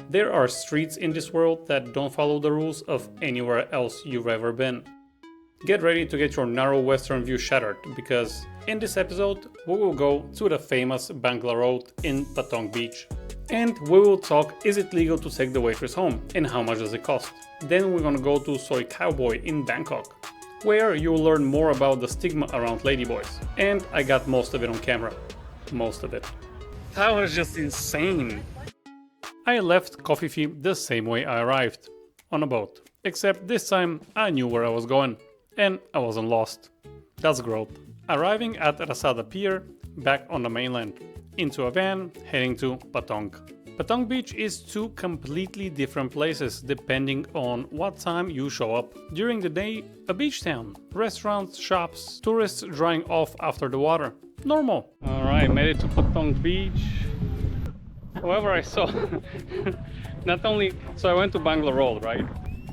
There are streets in this world that don't follow the rules of anywhere else you've ever been. Get ready to get your narrow western view shattered, because in this episode we will go to the famous Bangla Road in Patong beach. And we will talk, is it legal to take the waitress home and how much does it cost? Then we're gonna go to Soi Cowboy in Bangkok, where you'll learn more about the stigma around Ladyboys. And I got most of it on camera. Most of it. That was just insane. I left Coffee Fee the same way I arrived, on a boat. Except this time I knew where I was going. And I wasn't lost. That's growth. Arriving at Rasada Pier, back on the mainland, into a van heading to Patong. Patong Beach is two completely different places depending on what time you show up. During the day, a beach town, restaurants, shops, tourists drying off after the water. Normal. Alright, made it to Patong Beach. However, I saw not only, so I went to Bangla Road, right?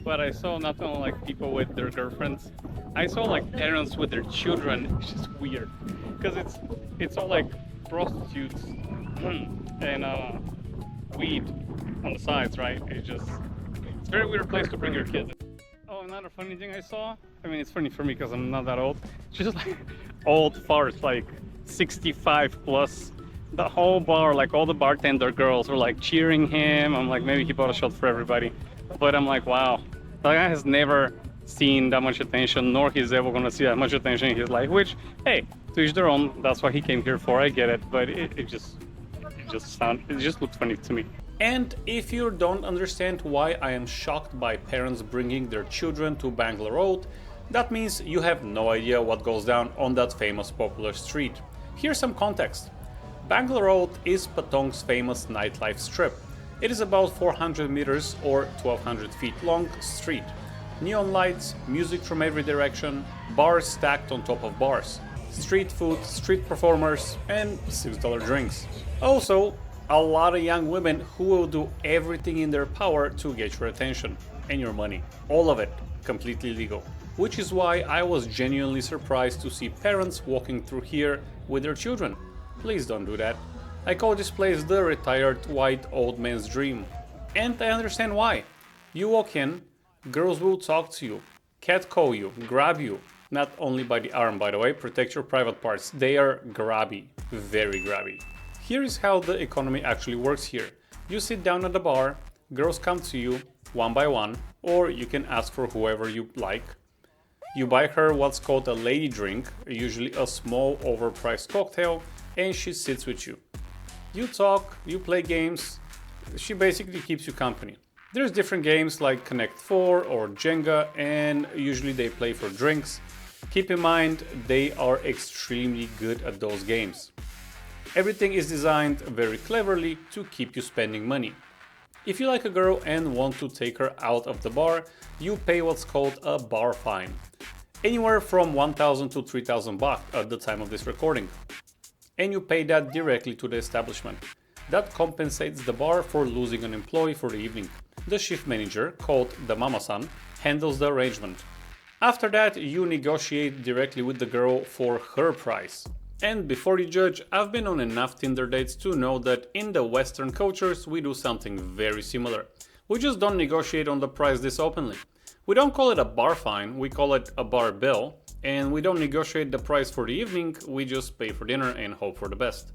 But I saw not only like people with their girlfriends, I saw like parents with their children, which is weird. Because it's all like prostitutes and weed on the sides, right? It's a very weird place to bring your kids. Oh, another funny thing I saw, I mean it's funny for me because I'm not that old, just like old farts, like 65 plus. The whole bar, like all the bartender girls were like cheering him. I'm like, maybe he bought a shot for everybody. But I'm like, wow, the guy has never seen that much attention, nor he's ever gonna see that much attention in his life, which, hey, to each their own, that's what he came here for, I get it, but it just looked funny to me. And if you don't understand why I am shocked by parents bringing their children to Bangla Road, that means you have no idea what goes down on that famous popular street. Here's some context. Bangla Road is Patong's famous nightlife strip. It is about 400 meters or 1200 feet long street. Neon lights, music from every direction, bars stacked on top of bars, street food, street performers, and $6 drinks. Also, a lot of young women who will do everything in their power to get your attention and your money. All of it completely legal. Which is why I was genuinely surprised to see parents walking through here with their children. Please don't do that. I call this place the retired white old man's dream. And I understand why. You walk in, girls will talk to you, catcall you, grab you. Not only by the arm, by the way, protect your private parts. They are grabby, very grabby. Here is how the economy actually works here. You sit down at the bar, girls come to you one by one, or you can ask for whoever you like. You buy her what's called a lady drink, usually a small overpriced cocktail, and she sits with you. You talk, you play games, she basically keeps you company. There's different games like Connect 4 or Jenga, and usually they play for drinks. Keep in mind, they are extremely good at those games. Everything is designed very cleverly to keep you spending money. If you like a girl and want to take her out of the bar, you pay what's called a bar fine. Anywhere from 1,000 to 3,000 baht at the time of this recording. And you pay that directly to the establishment. That compensates the bar for losing an employee for the evening. The shift manager, called the mama-san, handles the arrangement. After that, you negotiate directly with the girl for her price. And before you judge, I've been on enough Tinder dates to know that in the Western cultures we do something very similar. We just don't negotiate on the price this openly. We don't call it a bar fine, we call it a bar bill. And we don't negotiate the price for the evening, we just pay for dinner and hope for the best.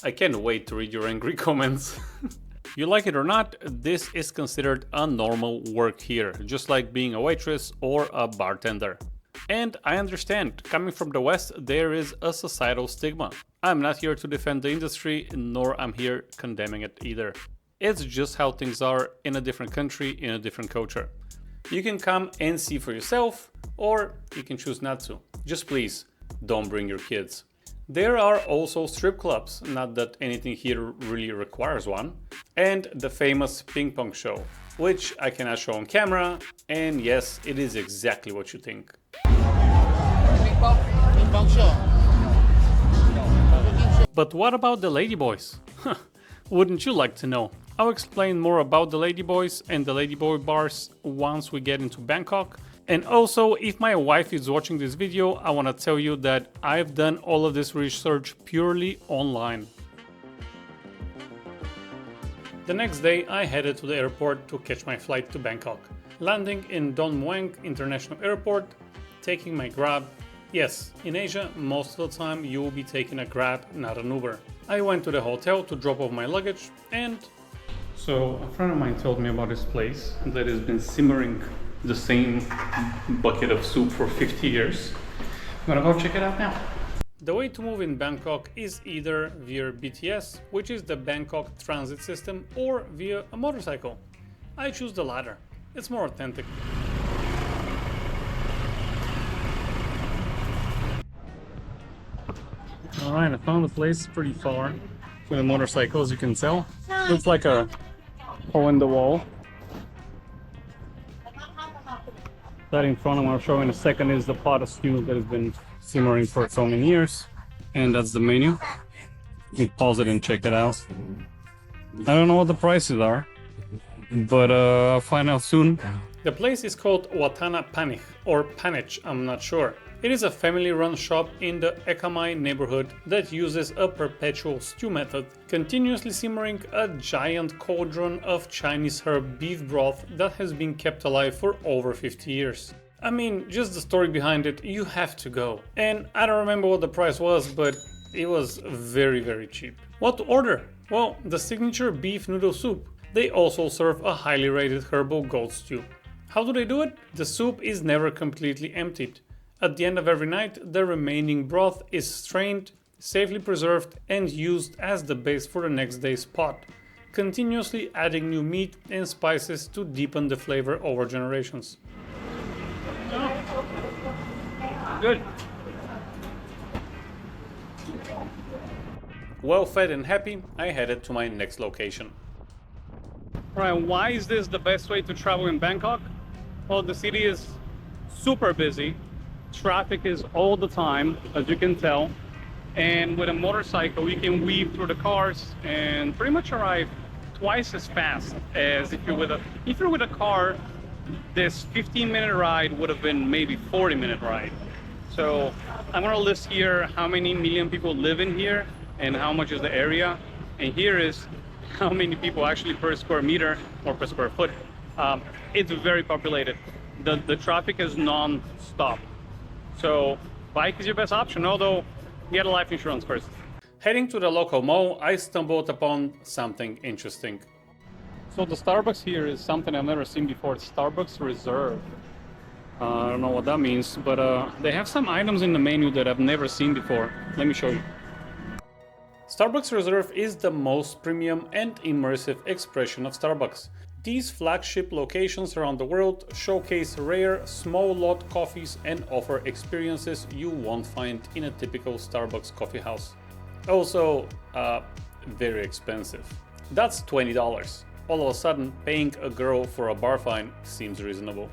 I can't wait to read your angry comments. You like it or not, this is considered a normal work here, just like being a waitress or a bartender. And I understand, coming from the West, there is a societal stigma. I'm not here to defend the industry, nor I'm here condemning it either. It's just how things are in a different country, in a different culture. You can come and see for yourself, or you can choose not to. Just please, don't bring your kids. There are also strip clubs, not that anything here really requires one, and the famous ping pong show, which I cannot show on camera, and yes, it is exactly what you think. Ping pong show. But what about the Ladyboys? Wouldn't you like to know? I'll explain more about the Ladyboys and the Ladyboy bars once we get into Bangkok. And also, if my wife is watching this video, I want to tell you that I've done all of this research purely online. The next day I headed to the airport to catch my flight to Bangkok, landing in Don Mueang International Airport, taking my Grab. Yes, in Asia most of the time you will be taking a Grab, not an Uber. I went to the hotel to drop off my luggage and... So a friend of mine told me about this place that has been simmering the same bucket of soup for 50 years. I'm gonna go check it out now. The way to move in Bangkok is either via BTS, which is the Bangkok transit system, or via a motorcycle. I choose the latter. It's more authentic. Alright, I found the place pretty far with a motorcycle, as you can tell. Looks like a hole in the wall. That in front of what I'll show in a second is the pot of stew that has been simmering for so many years. And that's the menu. You pause it and check it out. I don't know what the prices are, but I'll find out soon. The place is called Wattana Panich, or Panich, I'm not sure. It is a family-run shop in the Ekamai neighborhood that uses a perpetual stew method, continuously simmering a giant cauldron of Chinese herb beef broth that has been kept alive for over 50 years. I mean, just the story behind it, you have to go. And I don't remember what the price was, but it was very, very cheap. What to order? Well, the signature beef noodle soup. They also serve a highly rated herbal goat stew. How do they do it? The soup is never completely emptied. At the end of every night, the remaining broth is strained, safely preserved, and used as the base for the next day's pot, continuously adding new meat and spices to deepen the flavor over generations. Good. Well fed and happy, I headed to my next location. Alright, why is this the best way to travel in Bangkok? Well, the city is super busy. Traffic is all the time, as you can tell. And with a motorcycle, you can weave through the cars and pretty much arrive twice as fast as if you're with a car. This 15-minute ride would have been maybe 40-minute ride. So I'm gonna list here how many million people live in here and how much is the area. And here is how many people actually per square meter or per square foot. It's very populated. The traffic is non-stop. So bike is your best option, although get a life insurance first. Heading to the local mall, I stumbled upon something interesting. So the Starbucks here is something I've never seen before. It's Starbucks Reserve. I don't know what that means, but they have some items in the menu that I've never seen before. Let me show you. Starbucks Reserve is the most premium and immersive expression of Starbucks. These flagship locations around the world showcase rare, small lot coffees and offer experiences you won't find in a typical Starbucks coffee house. Also, very expensive. That's $20. All of a sudden, paying a girl for a bar fine seems reasonable.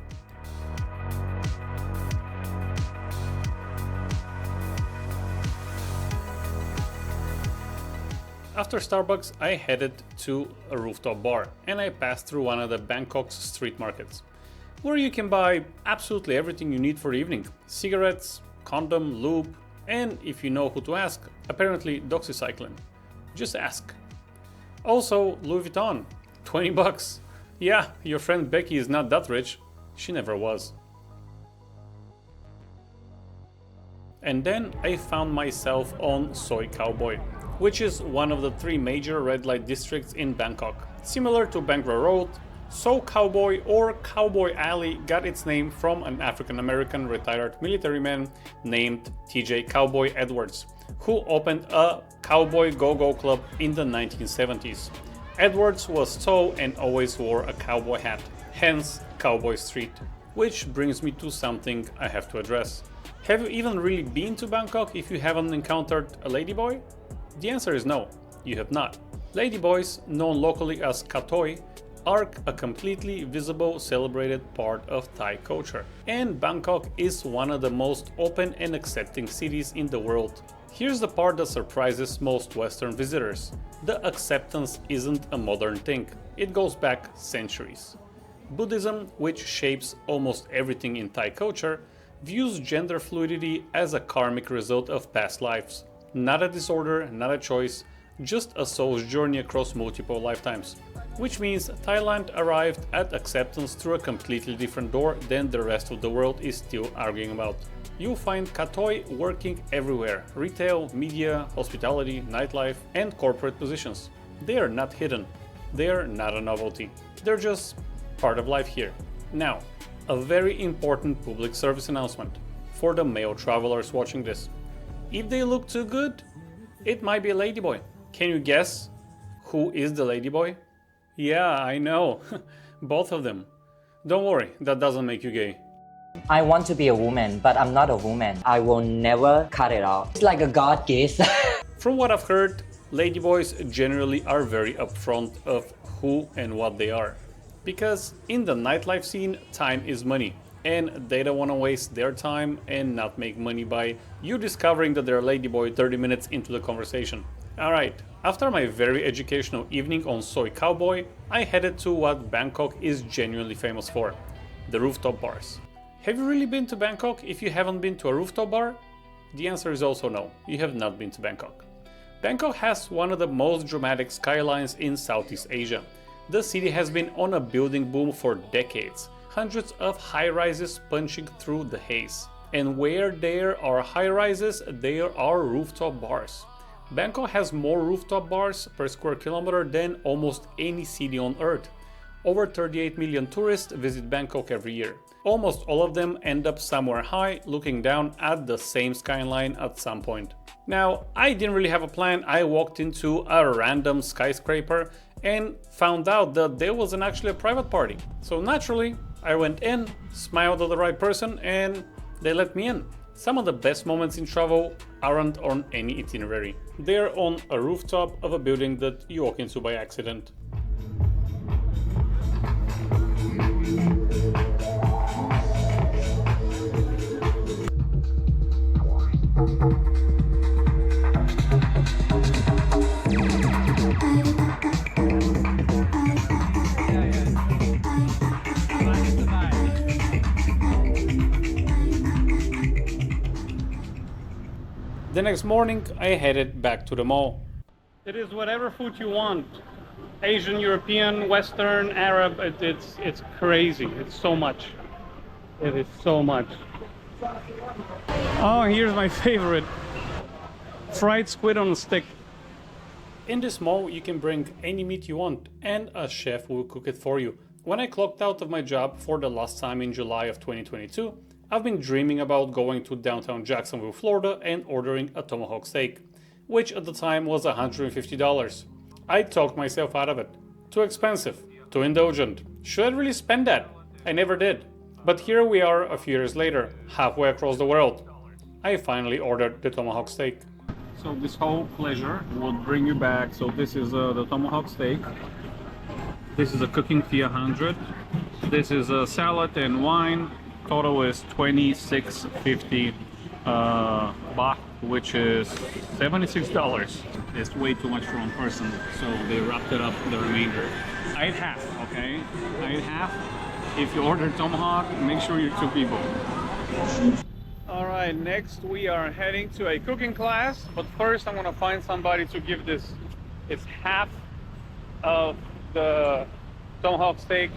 After Starbucks, I headed to a rooftop bar and I passed through one of the Bangkok's street markets, where you can buy absolutely everything you need for the evening. Cigarettes, condom, lube, and if you know who to ask, apparently doxycycline. Just ask. Also, Louis Vuitton, $20. Yeah, your friend Becky is not that rich. She never was. And then I found myself on Soi Cowboy, which is one of the 3 major red light districts in Bangkok. Similar to Bangla Road, Soi Cowboy or Cowboy Alley got its name from an African-American retired military man named TJ Cowboy Edwards, who opened a cowboy go-go club in the 1970s. Edwards was tall and always wore a cowboy hat, hence Cowboy Street. Which brings me to something I have to address. Have you even really been to Bangkok if you haven't encountered a ladyboy? The answer is no, you have not. Ladyboys, known locally as katoi, are a completely visible, celebrated part of Thai culture. And Bangkok is one of the most open and accepting cities in the world. Here's the part that surprises most Western visitors. The acceptance isn't a modern thing, it goes back centuries. Buddhism, which shapes almost everything in Thai culture, views gender fluidity as a karmic result of past lives. Not a disorder, not a choice, just a soul's journey across multiple lifetimes. Which means Thailand arrived at acceptance through a completely different door than the rest of the world is still arguing about. You'll find Katoi working everywhere: retail, media, hospitality, nightlife, and corporate positions. They are not hidden. They are not a novelty. They're just part of life here. Now, a very important public service announcement for the male travelers watching this. If they look too good, it might be a ladyboy. Can you guess who is the ladyboy? Yeah, I know. Both of them. Don't worry, that doesn't make you gay. I want to be a woman, but I'm not a woman. I will never cut it off. It's like a God gift. From what I've heard, ladyboys generally are very upfront of who and what they are. Because in the nightlife scene, time is money. And they don't want to waste their time and not make money by you discovering that they're a ladyboy 30 minutes into the conversation. Alright, after my very educational evening on Soi Cowboy, I headed to what Bangkok is genuinely famous for: the rooftop bars. Have you really been to Bangkok if you haven't been to a rooftop bar? The answer is also no, you have not been to Bangkok. Bangkok has one of the most dramatic skylines in Southeast Asia. The city has been on a building boom for decades, hundreds of high-rises punching through the haze. And where there are high-rises, there are rooftop bars. Bangkok has more rooftop bars per square kilometer than almost any city on earth. Over 38 million tourists visit Bangkok every year. Almost all of them end up somewhere high, looking down at the same skyline at some point. Now, I didn't really have a plan. I walked into a random skyscraper and found out that there wasn't actually a private party. So naturally, I went in, smiled at the right person, and they let me in. Some of the best moments in travel aren't on any itinerary. They're on a rooftop of a building that you walk into by accident. The next morning, I headed back to the mall. It is whatever food you want. Asian, European, Western, Arab, it's crazy. It's so much. It is so much. Oh, here's my favorite. Fried squid on a stick. In this mall, you can bring any meat you want and a chef will cook it for you. When I clocked out of my job for the last time in July of 2022, I've been dreaming about going to downtown Jacksonville, Florida and ordering a tomahawk steak, which at the time was $150. I talked myself out of it. Too expensive, too indulgent. Should I really spend that? I never did. But here we are a few years later, halfway across the world. I finally ordered the tomahawk steak. So this whole pleasure would bring you back. So this is the tomahawk steak. This is a cooking fee 100. This is a salad and wine. Total is 26.50 baht, which is $76. It's way too much for one person, so they wrapped it up the remainder. I ate half, okay? I ate half. If you order tomahawk, make sure you're 2 people. Alright, next we are heading to a cooking class, but first I'm gonna find somebody to give this. It's half of the tomahawk steak.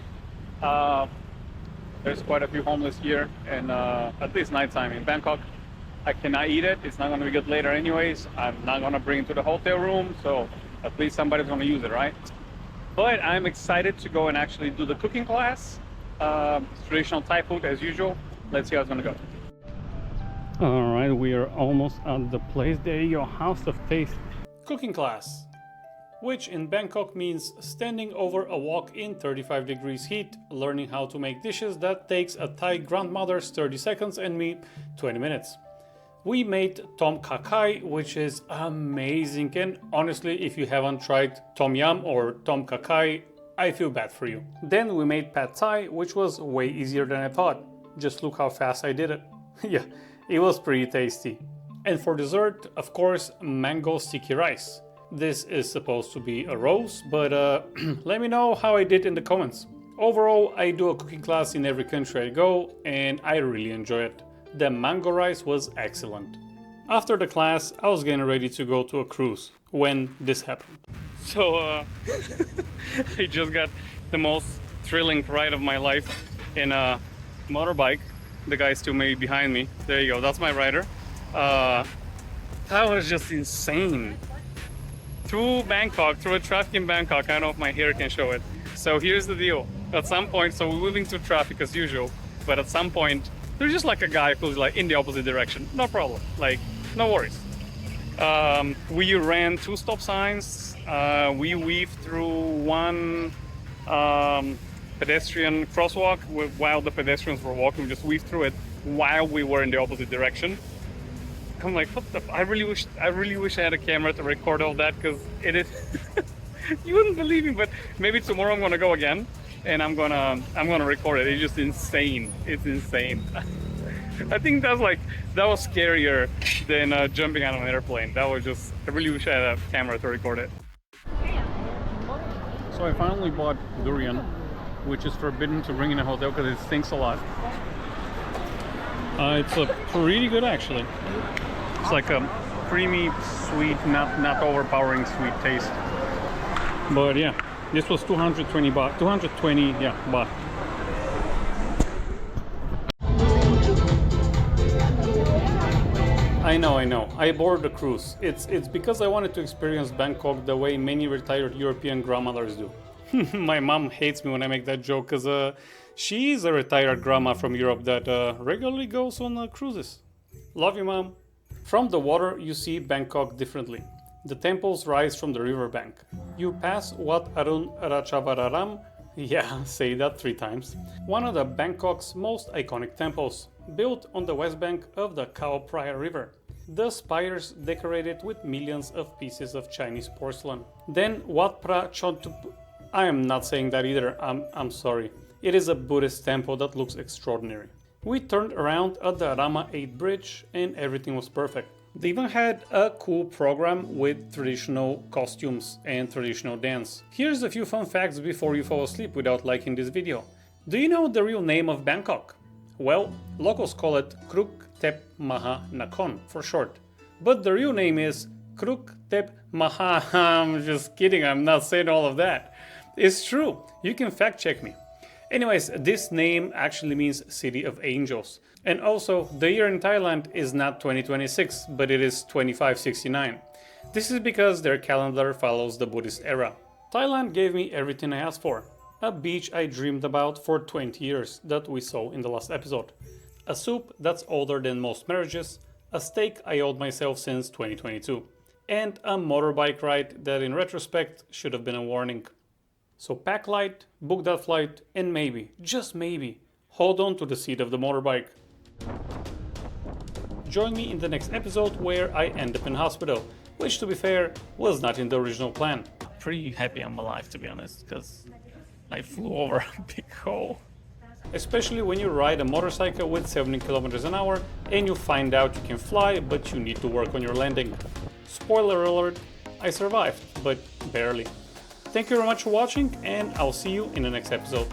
There's quite a few homeless here, and at least nighttime in Bangkok. I cannot eat it. It's not going to be good later anyways. I'm not going to bring it to the hotel room, so at least somebody's going to use it, right? But I'm excited to go and actually do the cooking class. It's traditional Thai food as usual. Let's see how it's going to go. All right, we are almost at the place. There you go, House of Taste. Cooking class, which in Bangkok means standing over a wok in 35 degrees heat, learning how to make dishes that takes a Thai grandmother's 30 seconds and me 20 minutes. We made tom kha kai, which is amazing, and honestly, if you haven't tried tom yum or tom kha kai, I feel bad for you. Then we made pad thai, which was way easier than I thought. Just look how fast I did it. Yeah, it was pretty tasty. And for dessert, of course, mango sticky rice. This is supposed to be a roast, but let me know how I did in the comments. Overall, I do a cooking class in every country I go, and I really enjoy it. The mango rice was excellent. After the class, I was getting ready to go to a cruise when this happened. So, I just got the most thrilling ride of my life in a motorbike. The guy still maybe behind me. There you go, that's my rider. That was just insane. Through Bangkok, through a traffic in Bangkok. I don't know if my hair can show it. So here's the deal. At some point, so we're moving through traffic as usual, but at some point, there's just like a guy who's like in the opposite direction. No problem, like, no worries. We ran 2 stop signs. We weaved through one pedestrian crosswalk while the pedestrians were walking. We just weaved through it while we were in the opposite direction. I'm like, what the? I really wish I had a camera to record all that, because it is. You wouldn't believe me, but maybe tomorrow I'm gonna go again, and I'm gonna record it. It's just insane. It's insane. I think that was scarier than jumping out of an airplane. That was just. I really wish I had a camera to record it. So I finally bought durian, which is forbidden to bring in a hotel because it stinks a lot. It's a pretty good actually. It's like a creamy, sweet, not overpowering sweet taste. But yeah, this was 220 baht. 220, yeah, baht. I know. I boarded the cruise. It's because I wanted to experience Bangkok the way many retired European grandmothers do. My mom hates me when I make that joke because she's a retired grandma from Europe that regularly goes on cruises. Love you, Mom. From the water, you see Bangkok differently. The temples rise from the riverbank. You pass Wat Arun Ratchavararam, yeah, say that 3 times, one of the Bangkok's most iconic temples, built on the west bank of the Khao Phraya River. The spires decorated with millions of pieces of Chinese porcelain. Then Wat Pra Chontup. I am not saying that either, I'm sorry. It is a Buddhist temple that looks extraordinary. We turned around at the Rama 8 bridge and everything was perfect. They even had a cool program with traditional costumes and traditional dance. Here's a few fun facts before you fall asleep without liking this video. Do you know the real name of Bangkok? Well, locals call it Kruk Tep Maha Nakhon for short. But the real name is Kruk Tep Maha. I'm just kidding, I'm not saying all of that. It's true, you can fact check me. Anyways, this name actually means City of Angels. And also, the year in Thailand is not 2026, but it is 2569. This is because their calendar follows the Buddhist era. Thailand gave me everything I asked for. A beach I dreamed about for 20 years that we saw in the last episode. A soup that's older than most marriages. A steak I owed myself since 2022. And a motorbike ride that in retrospect should have been a warning. So pack light, book that flight, and maybe, just maybe, hold on to the seat of the motorbike. Join me in the next episode where I end up in hospital, which to be fair, was not in the original plan. Pretty happy I'm alive, to be honest, because I flew over a big hole. Especially when you ride a motorcycle with 70 kilometers an hour and you find out you can fly, but you need to work on your landing. Spoiler alert, I survived, but barely. Thank you very much for watching, and I'll see you in the next episode.